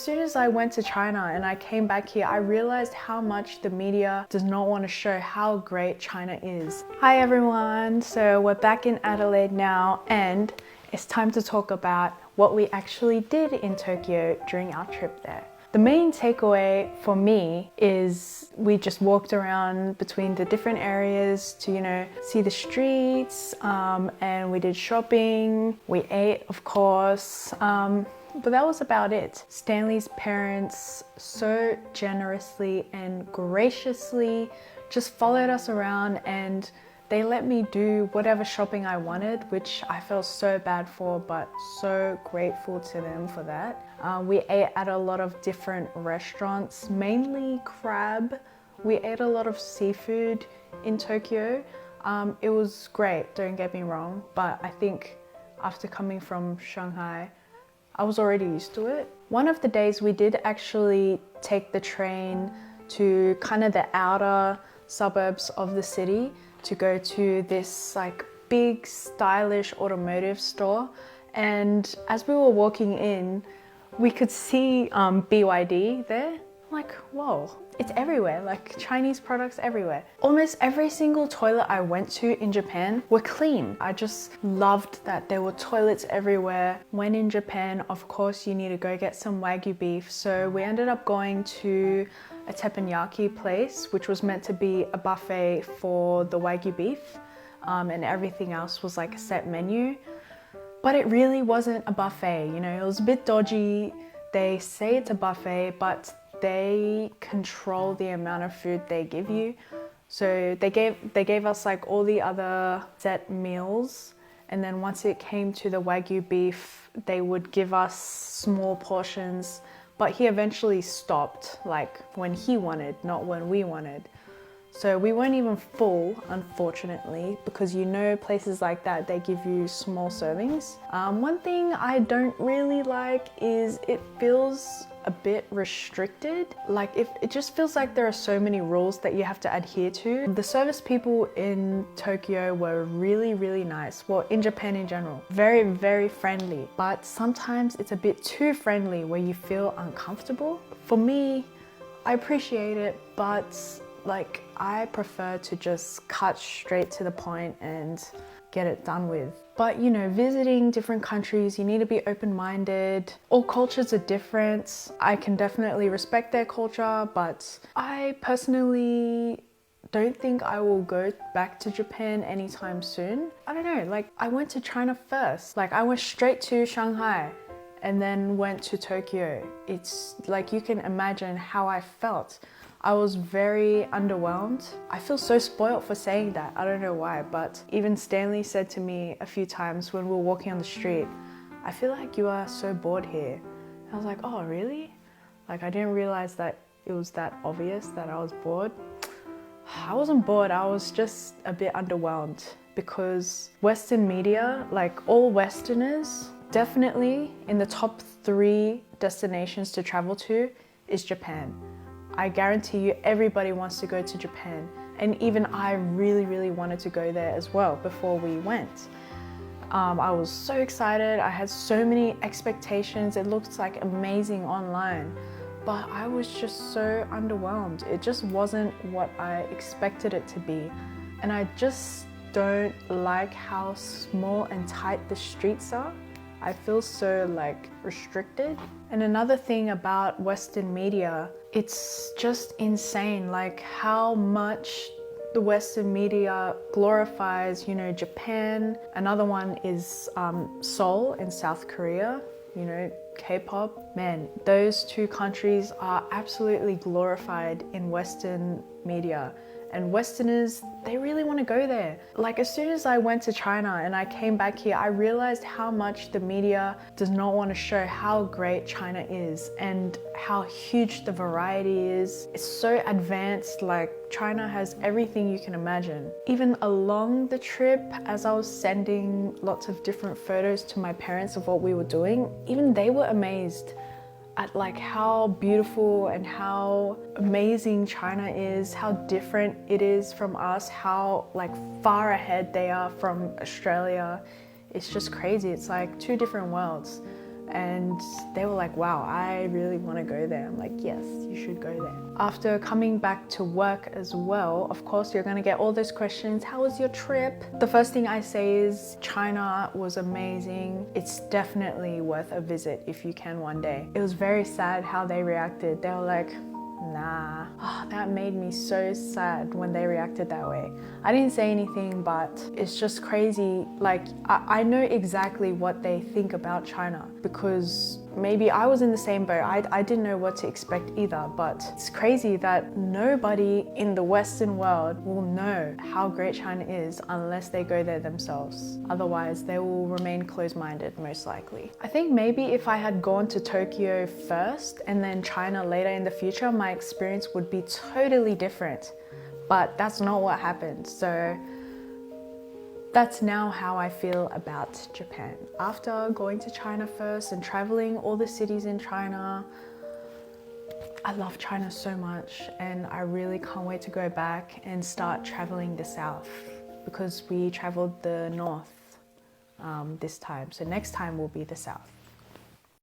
As soon as I went to China and I came back here, I realized how much the media does not want to show how great China is. Hi everyone, so we're back in Adelaide now and it's time to talk about what we actually did in Tokyo during our trip there. The main takeaway for me is we just walked around between the different areas to, see the streets, and we did shopping, we ate, of course. But that was about it. Stanley's parents so generously and graciously just followed us around and they let me do whatever shopping I wanted, which I felt so bad for, but so grateful to them for that. We ate at a lot of different restaurants, mainly crab. We ate a lot of seafood in Tokyo. It was great, don't get me wrong, but I think after coming from Shanghai, I was already used to it. One of the days we did actually take the train to kind of the outer suburbs of the city to go to this like big stylish automotive store. And as we were walking in, we could see BYD there. I'm like, whoa, it's everywhere, like Chinese products everywhere. Almost every single toilet I went to in Japan were clean. I just loved that there were toilets everywhere. When in Japan, of course, you need to go get some Wagyu beef. So we ended up going to a teppanyaki place, which was meant to be a buffet for the Wagyu beef, and everything else was like a set menu. But it really wasn't a buffet, it was a bit dodgy. They say it's a buffet, but they control the amount of food they give you. So they gave us like all the other set meals, and then once it came to the Wagyu beef, they would give us small portions, but he eventually stopped, like when he wanted, not when we wanted. So we weren't even full, unfortunately, because places like that, they give you small servings. One thing I don't really like is it feels a bit restricted. Like it just feels like there are so many rules that you have to adhere to. The service people in Tokyo were really, really nice. Well, in Japan in general, very, very friendly. But sometimes it's a bit too friendly where you feel uncomfortable. For me, I appreciate it, but like I prefer to just cut straight to the point and get it done with. But visiting different countries, you need to be open-minded. All cultures are different. I can definitely respect their culture, but I personally don't think I will go back to Japan anytime soon. I don't know, like I went to China first. Like I went straight to Shanghai and then went to Tokyo. It's like you can imagine how I felt. I was very underwhelmed. I feel so spoiled for saying that. I don't know why, but even Stanley said to me a few times when we were walking on the street, I feel like you are so bored here. And I was like, oh, really? Like I didn't realize that it was that obvious that I was bored. I wasn't bored, I was just a bit underwhelmed because Western media, like all Westerners, definitely in the top 3 destinations to travel to is Japan. I guarantee you everybody wants to go to Japan, and even I really, really wanted to go there as well before we went. I was so excited, I had so many expectations, it looked like amazing online, but I was just so underwhelmed. It just wasn't what I expected it to be, and I just don't like how small and tight the streets are. I feel so like restricted. And another thing about Western media, it's just insane like how much the Western media glorifies, Japan. Another one is Seoul in South Korea, K-pop. Man, those 2 countries are absolutely glorified in Western media. And Westerners, they really want to go there. Like as soon as I went to China and I came back here, I realized how much the media does not want to show how great China is and how huge the variety is. It's so advanced, like China has everything you can imagine. Even along the trip, as I was sending lots of different photos to my parents of what we were doing, even they were amazed at like how beautiful and how amazing China is, how different it is from us, how like far ahead they are from Australia. It's just crazy. It's like 2 different worlds. And they were like, wow, I really want to go there. I'm like, yes, you should go there. After coming back to work as well, of course, you're going to get all those questions. How was your trip? The first thing I say is China was amazing. It's definitely worth a visit if you can one day. It was very sad how they reacted. They were like, nah. Oh, that made me so sad when they reacted that way. I didn't say anything, but it's just crazy. Like, I know exactly what they think about China because maybe I was in the same boat. I didn't know what to expect either, but it's crazy that nobody in the Western world will know how great China is unless they go there themselves. Otherwise, they will remain closed-minded, most likely. I think maybe if I had gone to Tokyo first and then China later in the future, my experience would be totally different. But that's not what happened. So that's now how I feel about Japan. After going to China first and traveling all the cities in China, I love China so much and I really can't wait to go back and start traveling the south because we traveled the north this time. So next time will be the south.